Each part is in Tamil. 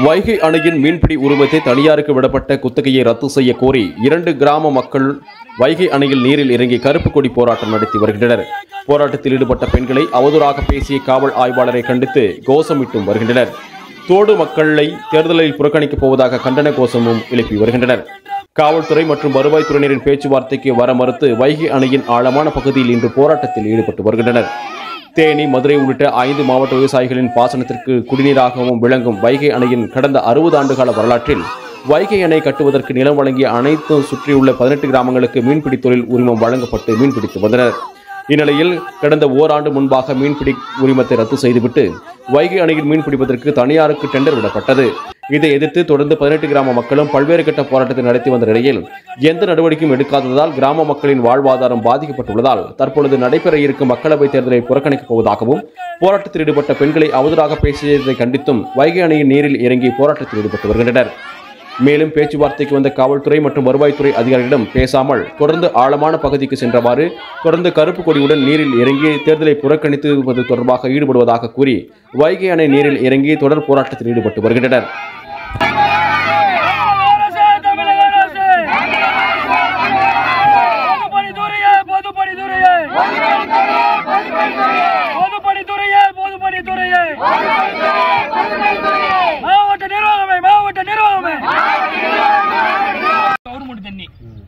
வைகை அணையின் மீன்பிடி உரிமத்தை தனியாருக்கு விடப்பட்ட குத்தகையை ரத்து செய்ய கோரி 2 கிராம மக்கள் வைகை அணையில் நீரில் இறங்கி கருப்பு கொடி போராட்டம் நடத்தி வருகின்றனர். போராட்டத்தில் ஈடுபட்ட பெண்களை அவதூறாக பேசிய காவல் ஆய்வாளரை கண்டித்து கோஷமிட்டும் வருகின்றனர். தோடு மக்களை தேர்தலில் புறக்கணிக்கப் போவதாக கண்டன கோஷமும் எழுப்பி வருகின்றனர். காவல்துறை மற்றும் வருவாய்த்துறையினரின் பேச்சுவார்த்தைக்கு வர மறுத்து வைகை அணையின் ஆழமான பகுதியில் இன்று போராட்டத்தில் ஈடுபட்டு வருகின்றனர். தேனி, மதுரை உள்ளிட்ட 5 மாவட்ட விவசாயிகளின் பாசனத்திற்கு குடிநீராகவும் விளங்கும் வைகை அணையின் கடந்த 60 ஆண்டுகால வரலாற்றில் வைகை அணை கட்டுவதற்கு நிலம் வழங்கிய அனைத்து சுற்றியுள்ள 18 கிராமங்களுக்கு மீன்பிடி தொழில் உரிமம் வழங்கப்பட்டு மீன்பிடித்து வந்தனர். இந்நிலையில் கடந்த ஓராண்டு முன்பாக மீன்பிடி உரிமத்தை ரத்து செய்துவிட்டு வைகை அணையில் மீன்பிடிப்பதற்கு தனியாருக்கு டெண்டர் விடப்பட்டது. இதை எதிர்த்து தொடர்ந்து 18 கிராம மக்களும் பல்வேறு கட்ட போராட்டத்தை நடத்தி வந்த நிலையில் எந்த நடவடிக்கையும் எடுக்காததால் கிராம மக்களின் வாழ்வாதாரம் பாதிக்கப்பட்டுள்ளதால் தற்பொழுது நடைபெற இருக்கும் மக்களவைத் தேர்தலை புறக்கணிக்கப் போவதாகவும் போராட்டத்தில் ஈடுபட்ட பெண்களை அவதூறாக பேசியதை கண்டித்தும் வைகை அணையின் நீரில் இறங்கி போராட்டத்தில் ஈடுபட்டு வருகின்றனர். மேலும் பேச்சுவார்த்தைக்கு வந்த காவல்துறை மற்றும் வருவாய்த்துறை அதிகாரிகளிடம் பேசாமல் தொடர்ந்து ஆழமான பகுதிக்கு சென்றவாறு தொடர்ந்து கருப்பு கொடியுடன் நீரில் இறங்கி தேர்தலை புறக்கணித்துவது தொடர்பாக ஈடுபடுவதாக கூறி வைகை அணை நீரில் இறங்கி தொடர் போராட்டத்தில் ஈடுபட்டு வருகின்றனர்.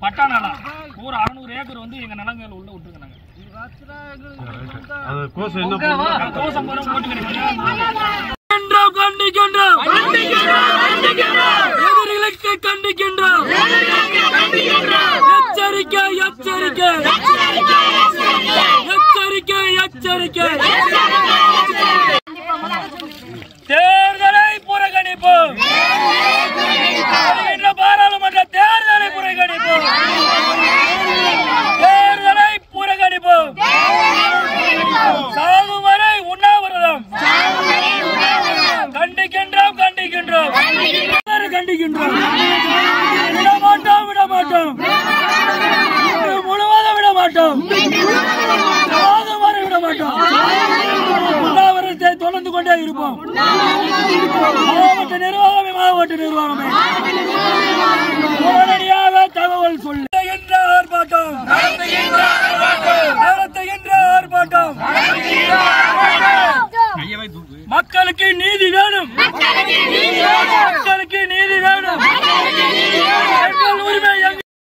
பட்டானால ஒரு 600 ஏக்கர் வந்து எங்க நிலங்கள் உள்ள விட்டுருக்காங்க. எதிரிகளுக்கு கண்டிக்கின்றோம். எச்சரிக்கை எச்சரிக்கை எச்சரிக்கை எச்சரிக்கை. தேர்தலை புறக்கணிப்போம். பாராளுமன்ற தேர்தலை புறக்கணிப்போம். தேர்தலை புறக்கணிப்போம். சாகும் வரை உண்ணாவிரதம். கண்டிக்கின்றோம் கண்டிக்கின்றோம் கண்டிக்கின்றோம். விடமாட்டோம் விடமாட்டோம். முழுவதும் விடமாட்டோம். சாகும் வரை விடமாட்டோம். உண்ணாவிரதத்தை தொடர்ந்து கொண்டே இருப்போம். மாவட்ட நிர்வாகமே உடனடியாக தகவல் சொல்லுகின்ற ஆர்ப்பாட்டம்